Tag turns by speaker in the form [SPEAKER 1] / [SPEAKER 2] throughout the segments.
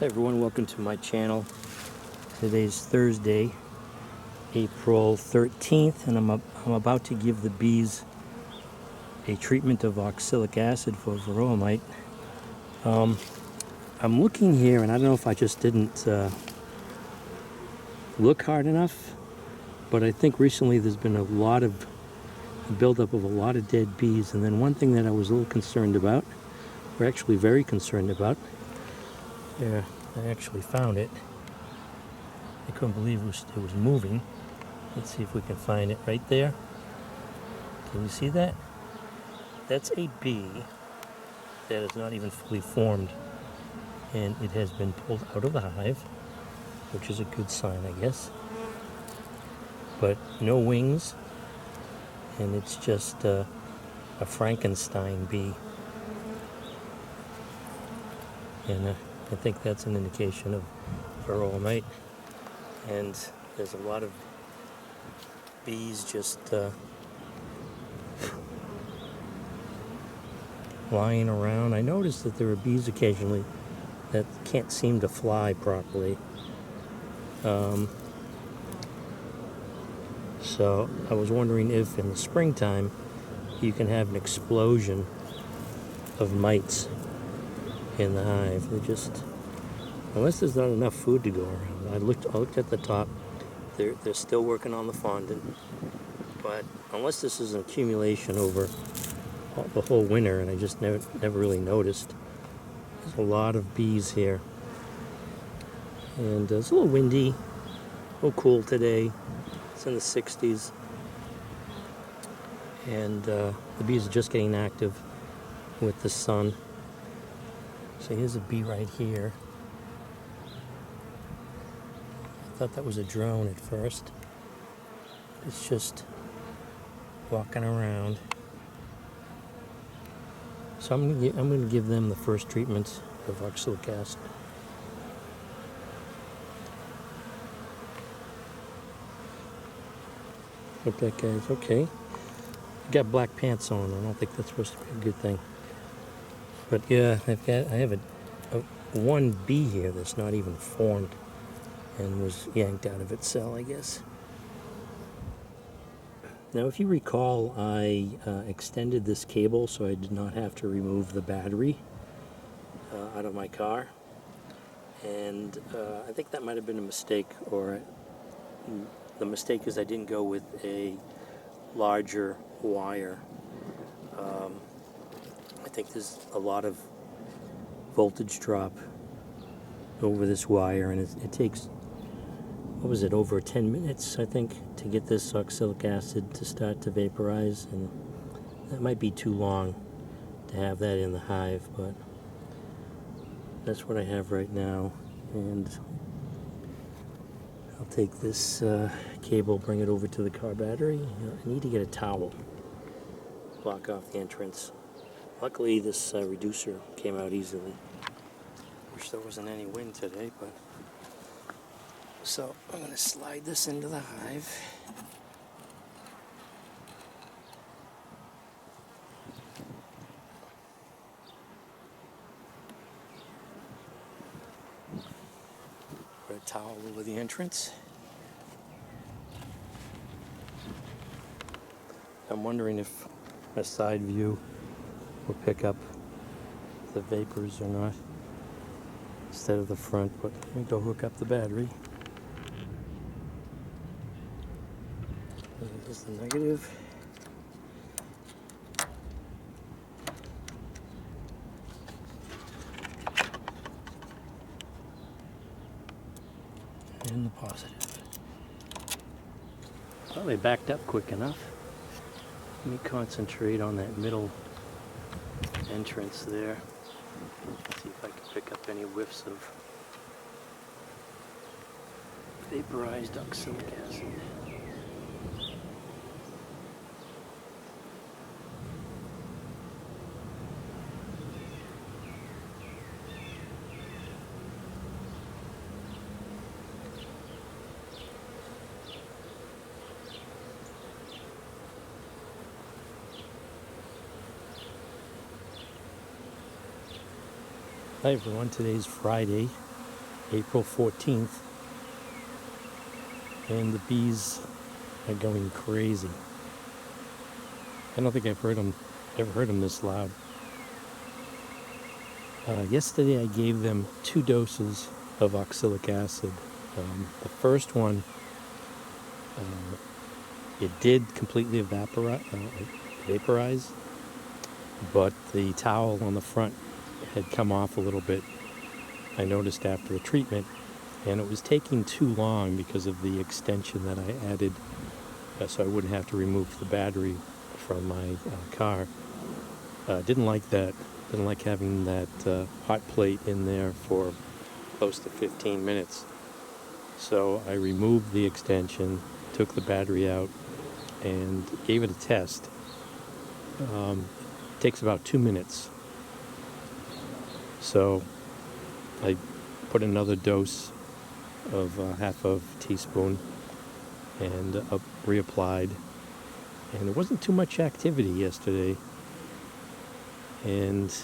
[SPEAKER 1] Hi everyone, welcome to my channel. Today's Thursday, April 13th, and I'm about to give the bees a treatment of oxalic acid for Varroa Mite. I'm looking here, and I don't know if I just didn't look hard enough, but I think recently there's been a buildup of a lot of dead bees. And then one thing that I was a little concerned about, or actually very concerned about, yeah, I actually found it. I couldn't believe it was moving. Let's see if we can find it right there. Can you see that? That's a bee that is not even fully formed, and it has been pulled out of the hive, which is a good sign, I guess. But no wings, and it's just a Frankenstein bee. And I think that's an indication of Varroa Mite. And there's a lot of bees just lying around. I noticed that there are bees occasionally that can't seem to fly properly. So I was wondering if in the springtime you can have an explosion of mites in the hive. They just, unless there's not enough food to go around. I looked at the top. They're still working on the fondant, but unless this is an accumulation over the whole winter, and I just never really noticed. There's a lot of bees here, and it's a little windy, a little cool today. It's in the 60s, and the bees are just getting active with the sun. So here's a bee right here. I thought that was a drone at first. It's just walking around. So I'm going to give them the first treatment of oxalic acid. Hope that guy's okay. Got black pants on. I don't think that's supposed to be a good thing. But yeah, I have one bee here that's not even formed and was yanked out of its cell, I guess. Now, if you recall, I extended this cable so I did not have to remove the battery out of my car. And I think that might have been a mistake, or the mistake is I didn't go with a larger wire. I think there's a lot of voltage drop over this wire, and it takes, what was it, over 10 minutes, I think, to get this oxalic acid to start to vaporize, and that might be too long to have that in the hive, but that's what I have right now. And I'll take this cable, bring it over to the car battery. I need to get a towel, block off the entrance. Luckily, this reducer came out easily. Wish there wasn't any wind today, but so I'm going to slide this into the hive. Put a towel over the entrance. I'm wondering if a side view will pick up the vapors or not instead of the front, but let me go hook up the battery. This is the negative. And the positive. Well, they backed up quick enough. Let me concentrate on that middle entrance there. See if I can pick up any whiffs of vaporized oxalic acid. Hi everyone, today's Friday, April 14th, and the bees are going crazy. I don't think I've ever heard them this loud. Yesterday I gave them 2 doses of oxalic acid. The first one, it did completely vaporize, but the towel on the front had come off a little bit, I noticed after the treatment, and it was taking too long because of the extension that I added, so I wouldn't have to remove the battery from my car. Didn't like that. Didn't like having that hot plate in there for close to 15 minutes. So I removed the extension, took the battery out, and gave it a test. It takes about 2 minutes. So I put another dose of half a teaspoon and reapplied. And there wasn't too much activity yesterday. And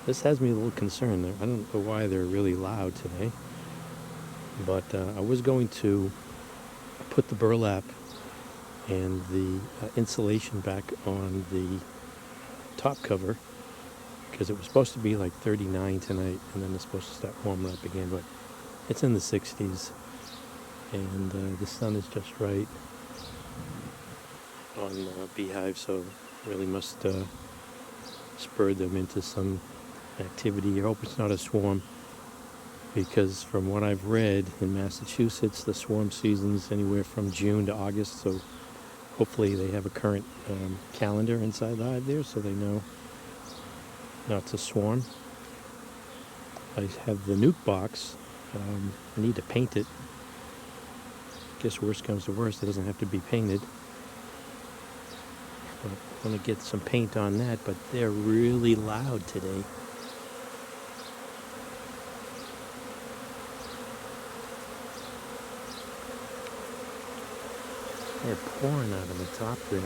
[SPEAKER 1] this has me a little concerned. I don't know why they're really loud today. But I was going to put the burlap and the insulation back on the top cover, because it was supposed to be like 39 tonight, and then it's supposed to start warming up again, but it's in the 60s, and the sun is just right on the beehive, so really must spur them into some activity. I hope it's not a swarm, because from what I've read, in Massachusetts the swarm season's anywhere from June to August, so hopefully they have a current calendar inside the hive there so they know not to swarm. I have the nuke box. I need to paint it. I guess worst comes to worst, it doesn't have to be painted. But I want to get some paint on that, but they're really loud today. They're pouring out of the top there.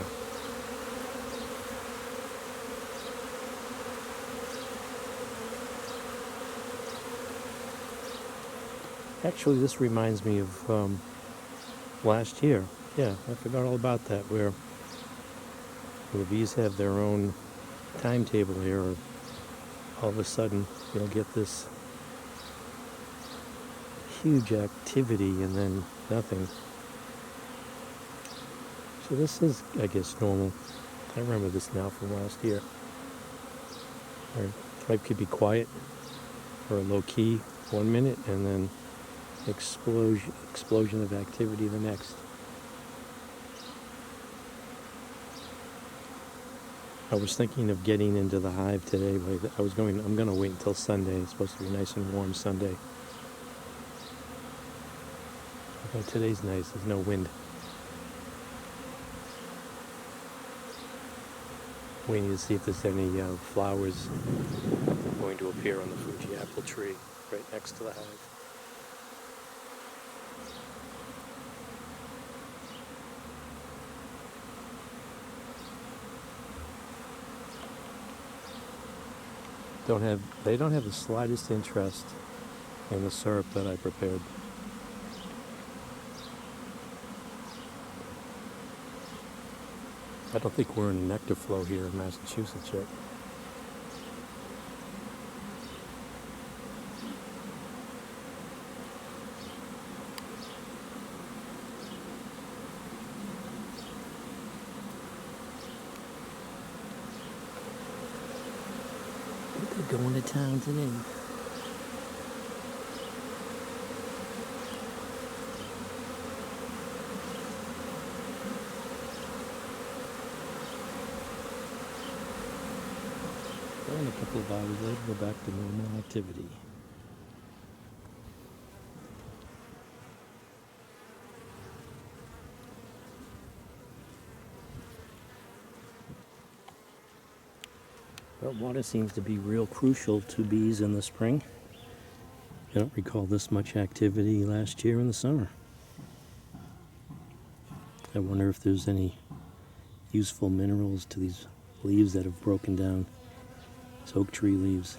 [SPEAKER 1] Actually, this reminds me of last year. Yeah, I forgot all about that, where the bees have their own timetable here, or all of a sudden you'll get this huge activity and then nothing. So this is, I guess, normal. I remember this now from last year. Or it could be quiet or low key 1 minute, and then explosion of activity the next. I was thinking of getting into the hive today, but I'm going to wait until Sunday. It's supposed to be nice and warm Sunday. Although today's nice, there's no wind. Waiting to see if there's any flowers going to appear on the Fuji apple tree right next to the hive. They don't have the slightest interest in the syrup that I prepared. I don't think we're in a nectar flow here in Massachusetts yet. They're going to town today. And a couple of hours later, we're back to normal activity. But water seems to be real crucial to bees in the spring. I don't recall this much activity last year in the summer. I wonder if there's any useful minerals to these leaves that have broken down. It's oak tree leaves.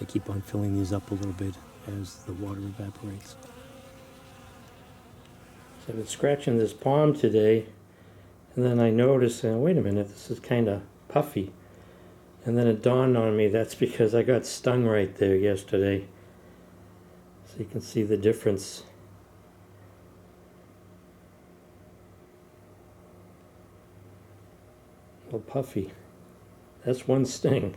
[SPEAKER 1] I keep on filling these up a little bit as the water evaporates. So I've been scratching this palm today, and then I noticed, wait a minute, this is kind of puffy. And then it dawned on me that's because I got stung right there yesterday. So you can see the difference. A little puffy. That's one sting.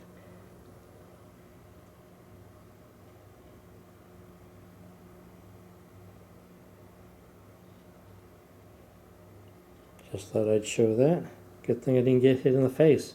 [SPEAKER 1] Just thought I'd show that. Good thing I didn't get hit in the face.